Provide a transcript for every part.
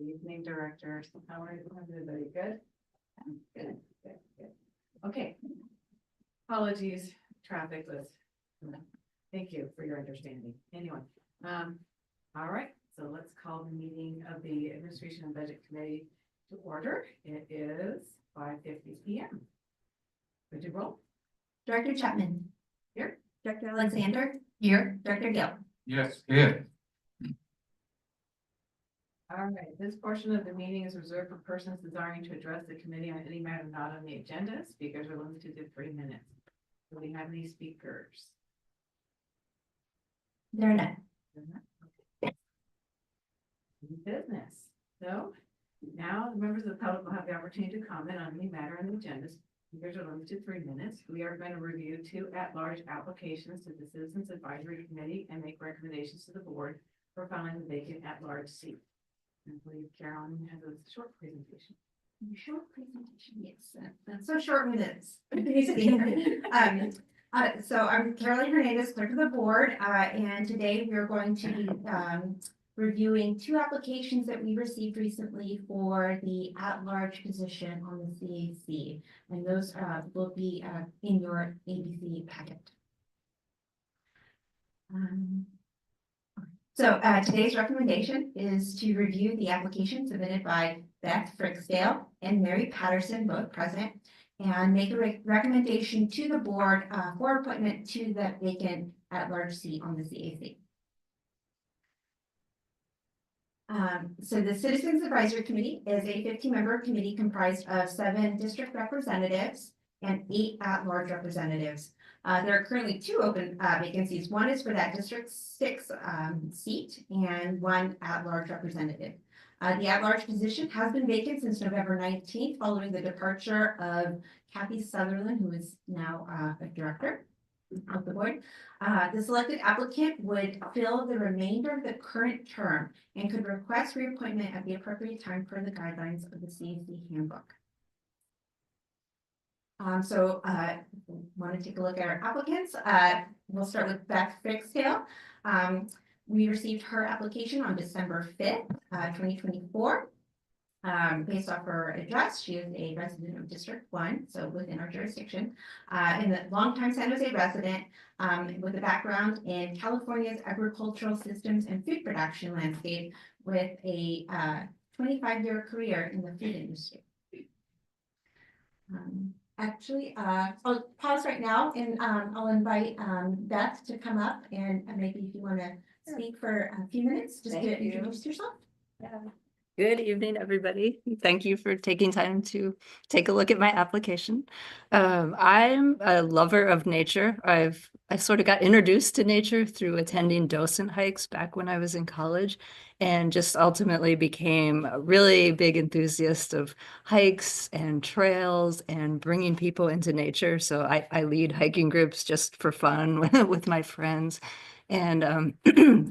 Evening director. So how are everybody? Good? Good, good, good. Okay. Apologies, traffic was, thank you for your understanding. Anyway, all right, so let's call the meeting of the Administration and Budget Committee to order. It is 5:50 p.m. Would you roll? Director Chapman. Here. Director Alexander. Here. Director Gill. Yes, here. All right, this portion of the meeting is reserved for persons desiring to address the committee on any matter not on the agenda. Speakers are limited to 3 minutes. Do we have any speakers? There are none. Okay. Business. So now the members of the public will have the opportunity to comment on any matter on the agenda. Speakers are limited to 3 minutes. We are going to review 2 at-large applications to the Citizens Advisory Committee and make recommendations to the board for filling the vacant at-large seat. I believe Carolyn has a short presentation. Short presentation, yes. That's so short with this. So I'm Carolyn Hernandez, clerk of the board, and today we are going to be reviewing 2 applications that we received recently for the at-large position on the CAC, and those will be in your ABC packet. So today's recommendation is to review the application submitted by Beth Fricksdale and Mary Patterson, both present, and make a recommendation to the board for appointment to the vacant at-large seat on the CAC. So the Citizens Advisory Committee is a 15-member committee comprised of 7 district representatives and 8 at-large representatives. There are currently 2 open vacancies. One is for that District 6 seat and 1 at-large representative. The at-large position has been vacant since November 19th, following the departure of Kathy Sutherland, who is now a director of the board. The selected applicant would fill the remainder of the current term and could request reappointment at the appropriate time per the guidelines of the CAC handbook. Want to take a look at our applicants. We'll start with Beth Fricksdale. We received her application on December 5th, 2024. Based off her address, she is a resident of District 1, so within our jurisdiction, and a longtime San Jose resident with a background in California's agricultural systems and food production landscape with a 25-year career in the food industry. I'll pause right now and I'll invite Beth to come up and maybe if you want to speak for a few minutes, just to introduce yourself. Yeah. Good evening, everybody. Thank you for taking time to take a look at my application. I'm a lover of nature. I sort of got introduced to nature through attending docent hikes back when I was in college, and just ultimately became a really big enthusiast of hikes and trails and bringing people into nature. So I lead hiking groups just for fun with my friends. And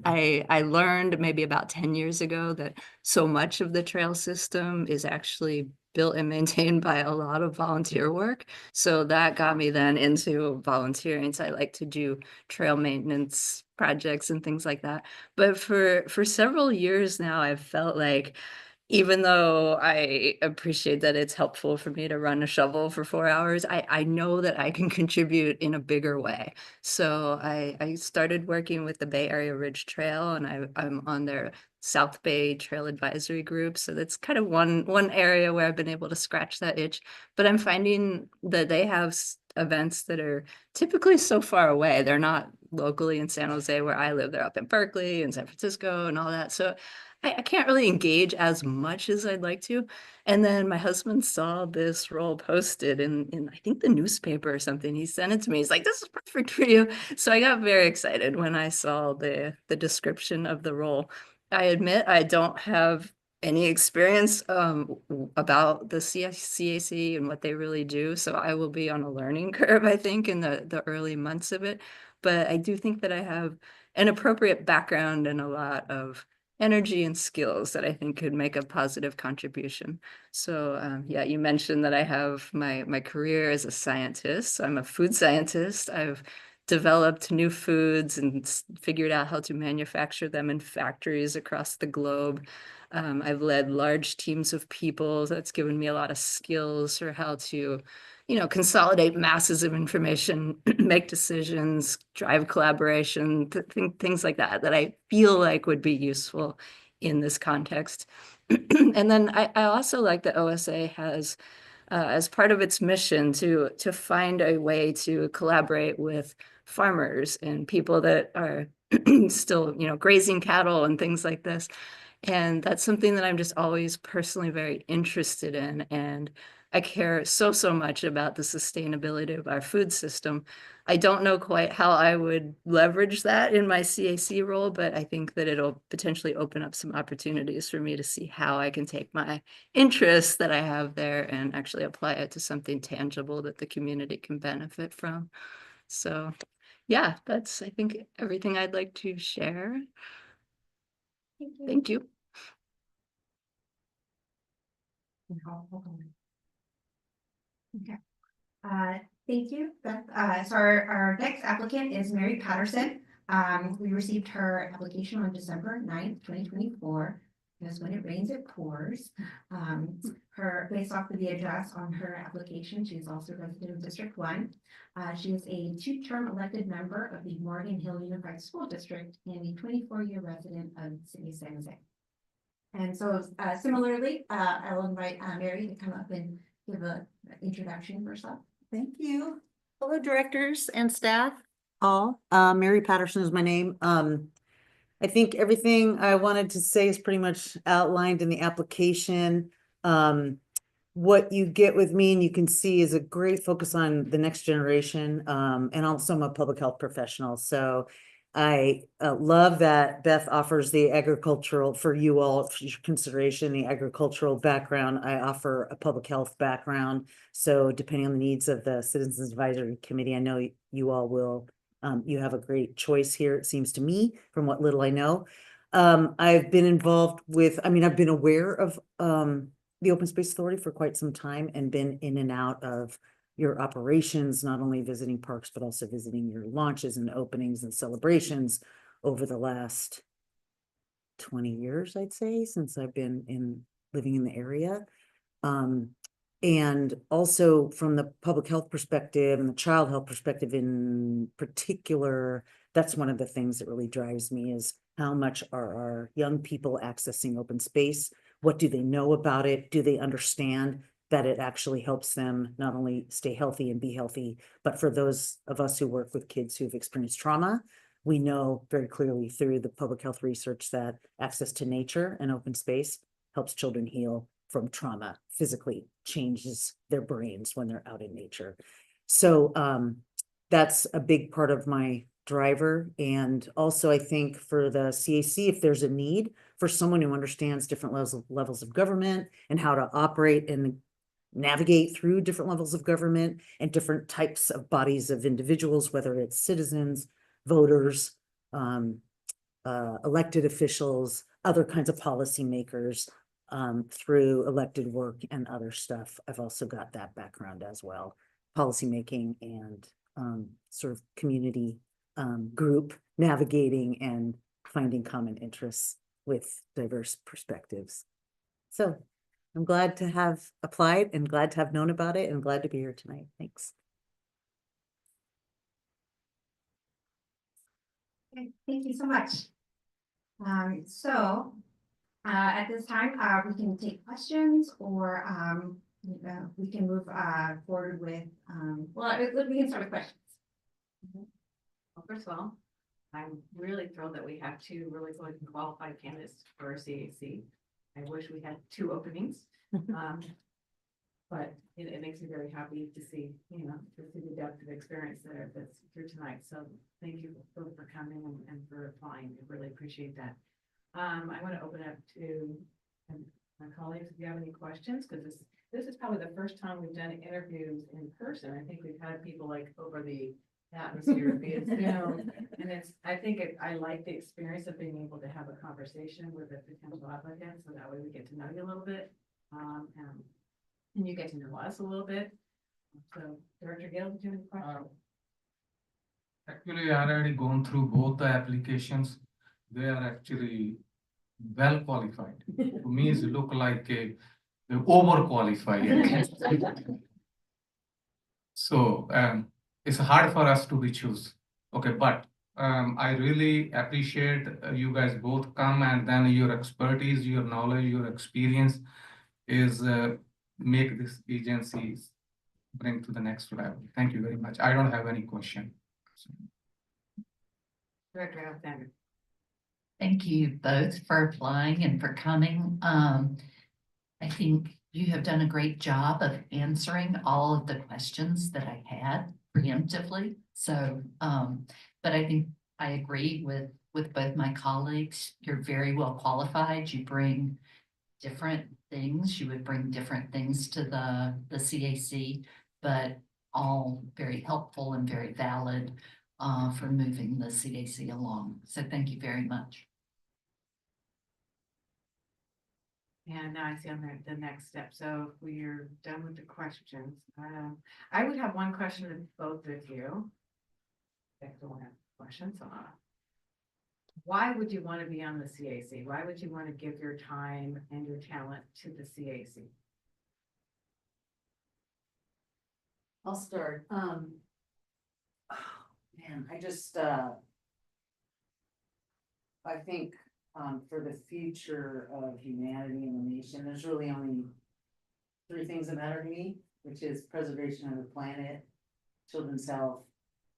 I learned maybe about 10 years ago that so much of the trail system is actually built and maintained by a lot of volunteer work. So that got me then into volunteering. So I like to do trail maintenance projects and things like that. But for several years now, I've felt like, even though I appreciate that it's helpful for me to run a shovel for 4 hours, I know that I can contribute in a bigger way. So I started working with the Bay Area Ridge Trail, and I'm on their South Bay Trail Advisory Group. So that's kind of one area where I've been able to scratch that itch. But I'm finding that they have events that are typically so far away. They're not locally in San Jose where I live. They're up in Berkeley and San Francisco and all that. So I can't really engage as much as I'd like to. And then my husband saw this role posted in I think the newspaper or something. He sent it to me. He's like, this is perfect for you. So I got very excited when I saw the description of the role. I admit I don't have any experience about the CAC and what they really do. So I will be on a learning curve, I think, in the early months of it. But I do think that I have an appropriate background and a lot of energy and skills that I think could make a positive contribution. So yeah, you mentioned that I have my career as a scientist. I'm a food scientist. I've developed new foods and figured out how to manufacture them in factories across the globe. I've led large teams of people. That's given me a lot of skills for how to, consolidate masses of information, make decisions, drive collaboration, things like that, that I feel like would be useful in this context. And then I also like that OSA has, as part of its mission, to find a way to collaborate with farmers and people that are still, grazing cattle and things like this. And that's something that I'm just always personally very interested in. And I care so much about the sustainability of our food system. I don't know quite how I would leverage that in my CAC role, but I think that it'll potentially open up some opportunities for me to see how I can take my interests that I have there and actually apply it to something tangible that the community can benefit from. So yeah, that's, I think, everything I'd like to share. Thank you. Thank you. Okay. Thank you, Beth. So our next applicant is Mary Patterson. We received her application on December 9th, 2024. Because when it rains, it pours. Based off of the address on her application, she is also a resident of District 1. She is a 2-term elected member of the Morgan Hill Unified School District and a 24-year resident of the city of San Jose. And so similarly, I will invite Mary to come up and give an introduction of herself. Thank you. Hello, directors and staff, all. Mary Patterson is my name. I think everything I wanted to say is pretty much outlined in the application. What you get with me and you can see is a great focus on the next generation. And also I'm a public health professional. So I love that Beth offers the agricultural, for you all, for your consideration, the agricultural background. I offer a public health background. So depending on the needs of the Citizens Advisory Committee, I know you all will, you have a great choice here, it seems to me, from what little I know. I've been involved with, I've been aware of the Open Space Authority for quite some time and been in and out of your operations, not only visiting parks, but also visiting your launches and openings and celebrations over the last 20 years, I'd say, since I've been living in the area. And also from the public health perspective and the child health perspective in particular, that's one of the things that really drives me is how much are our young people accessing open space? What do they know about it? Do they understand that it actually helps them not only stay healthy and be healthy, but for those of us who work with kids who've experienced trauma, we know very clearly through the public health research that access to nature and open space helps children heal from trauma, physically changes their brains when they're out in nature. So that's a big part of my driver. And also I think for the CAC, if there's a need for someone who understands different levels of government and how to operate and navigate through different levels of government and different types of bodies of individuals, whether it's citizens, voters, elected officials, other kinds of policymakers, through elected work and other stuff. I've also got that background as well, policymaking and sort of community group navigating and finding common interests with diverse perspectives. So I'm glad to have applied and glad to have known about it and glad to be here tonight. Thanks. Okay, thank you so much. At this time, we can take questions or we can move forward with, we can start with questions. Well, first of all, I'm really thrilled that we have 2 really good and qualified candidates for CAC. I wish we had 2 openings. But it makes me very happy to see, the depth of experience that's here tonight. So thank you both for coming and for applying. I really appreciate that. I want to open up to my colleagues if you have any questions, because this is probably the first time we've done interviews in person. I think we've had people like over the atmosphere via Zoom, and I like the experience of being able to have a conversation with a potential applicant, so that way we get to know you a little bit, and you get to know us a little bit. So, Director Gill, did you have any questions? Actually, I already gone through both the applications. They are actually well qualified. To me, it look like they overqualified. So it's hard for us to be choose. Okay, but I really appreciate you guys both come and then your expertise, your knowledge, your experience is make this agency bring to the next level. Thank you very much. I don't have any question. Director Alexander. Thank you both for applying and for coming. I think you have done a great job of answering all of the questions that I had preemptively. So, but I think I agree with both my colleagues. You're very well qualified. You bring different things. You would bring different things to the CAC, but all very helpful and very valid for moving the CAC along. So thank you very much. And now I see on the next step. So if we're done with the questions, I would have one question of both of you. I don't have questions. Why would you want to be on the CAC? Why would you want to give your time and your talent to the CAC? I'll start. Oh, man, I think for the future of humanity and the nation, there's really only three things that matter to me, which is preservation of the planet, children's health,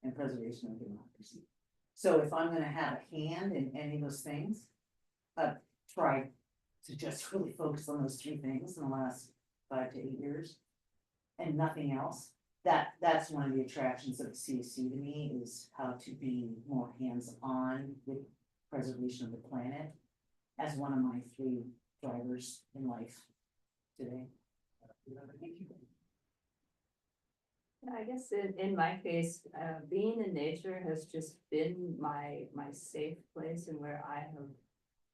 and preservation of democracy. So if I'm gonna have a hand in any of those things, I've tried to just really focus on those three things in the last 5 to 8 years and nothing else. That's one of the attractions of the CAC to me, is how to be more hands-on with preservation of the planet as one of my 3 drivers in life today. I guess in my case, being in nature has just been my safe place and where I have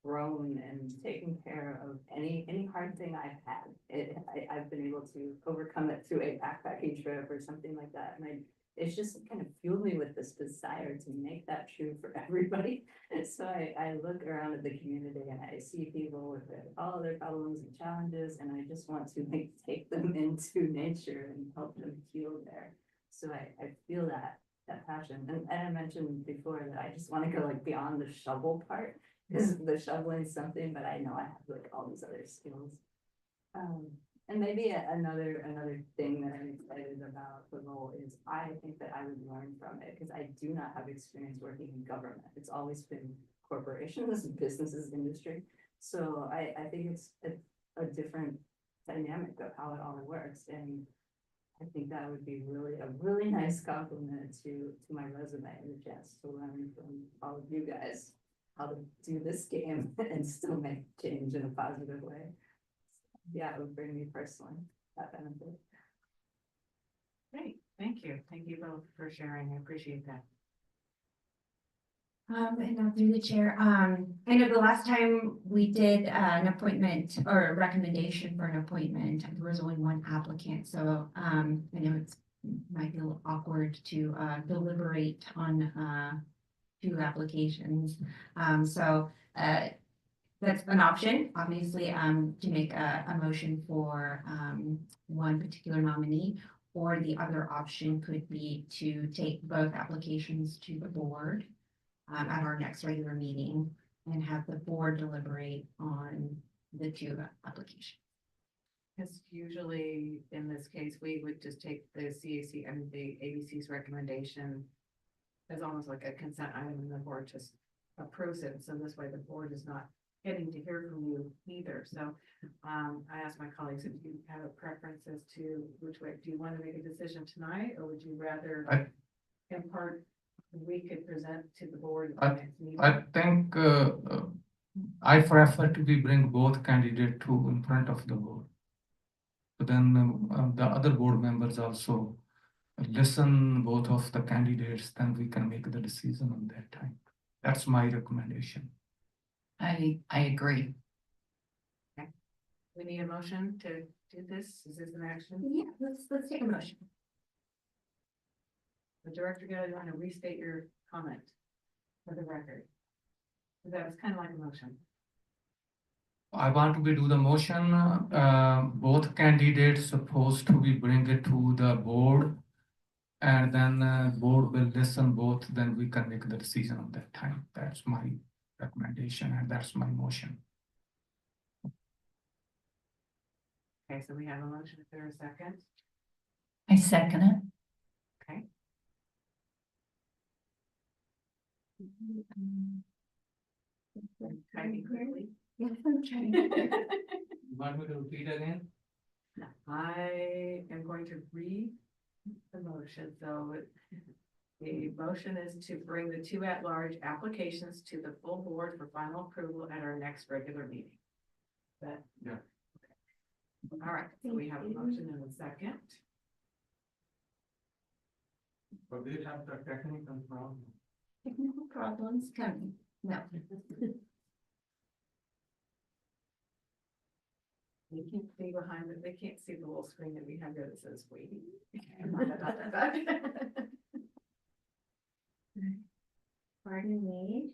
grown and taken care of any hard thing I've had. I've been able to overcome it through a backpacking trip or something like that. And it's just kind of fueled me with this desire to make that true for everybody. And so I look around at the community and I see people with all their problems and challenges, and I just want to take them into nature and help them heal there. So I feel that passion. And I mentioned before that I just want to go like beyond the shovel part, because the shoveling is something, but I know I have like all these other skills. And maybe another thing that I'm excited about the role is I think that I would learn from it, because I do not have experience working in government. It's always been corporations and businesses, industry. So I think it's a different dynamic of how it all works. And I think that would be a really nice compliment to my resume, and the chance to learn from all of you guys how to do this game and still make change in a positive way. Yeah, it would bring me personally that benefit. Great, thank you. Thank you both for sharing. I appreciate that. And now through the chair, I know the last time we did an appointment or a recommendation for an appointment, there was only one applicant, so I know it might be a little awkward to deliberate on 2 applications. So that's an option, obviously, to make a motion for one particular nominee, or the other option could be to take both applications to the board at our next regular meeting and have the board deliberate on the 2 applications. Because usually in this case, we would just take the CAC and the ABC's recommendation as almost like a consent item, and the board just approves it. So this way the board is not getting to hear from you either. So I asked my colleagues if you have a preference as to which way. Do you want to make a decision tonight, or would you rather impart, we could present to the board at the next meeting? I think I prefer to be bring both candidate to in front of the board. But then the other board members also listen both of the candidates, then we can make the decision on that time. That's my recommendation. I agree. We need a motion to do this. Is this an action? Yeah, let's take a motion. So Director Gill, you want to restate your comment for the record? That was kind of like a motion. I want to be do the motion, both candidates supposed to be bring it to the board. And then board will listen both, then we can make the decision on that time. That's my recommendation and that's my motion. Okay, so we have a motion. Is there a second? I second it. Okay. Typing quickly. Yes, I'm trying. You want me to repeat again? I am going to read the motion, so the motion is to bring the two at-large applications to the full board for final approval at our next regular meeting. That? Yeah. Okay. All right, so we have a motion and a second. But they have the technical problem. Technical problems coming. No. They can't see behind it, they can't see the little screen that we have here that says waiting. Pardon me.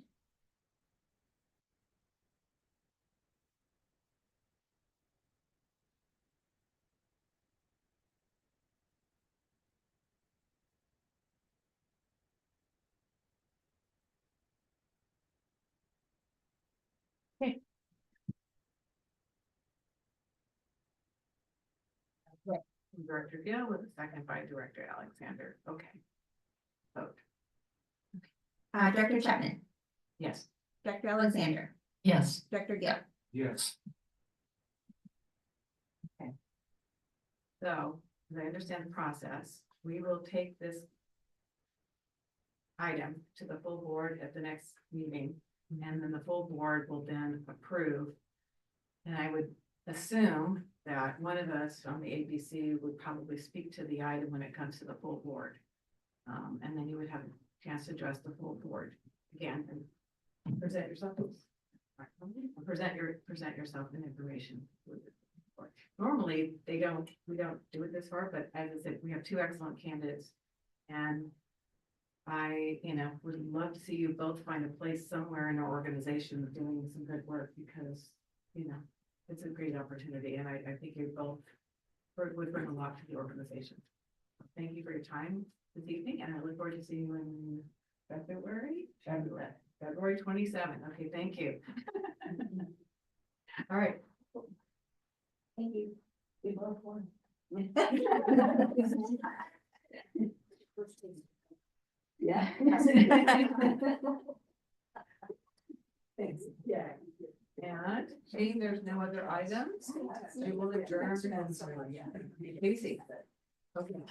Director Gill with a second by Director Alexander. Okay. Vote. Director Chapman, Yes. Director Alexander, Yes, Director Gill. Yes. So, as I understand the process, we will take this item to the full board at the next meeting, and then the full board will then approve. And I would assume that one of us from the ABC would probably speak to the item when it comes to the full board. And then you would have a chance to address the full board again and present yourself. Present yourself and information. Normally, we don't do it this far, but as I said, we have two excellent candidates. And I, would love to see you both find a place somewhere in our organization doing some good work because, it's a great opportunity and I think you both would bring a lot to the organization. Thank you for your time this evening and I look forward to seeing you in February 27th. Okay, thank you. All right. Thank you. We both won. Yeah. Thanks. Yeah. And seeing there's no other items, we will adjourn. Casey. Okay.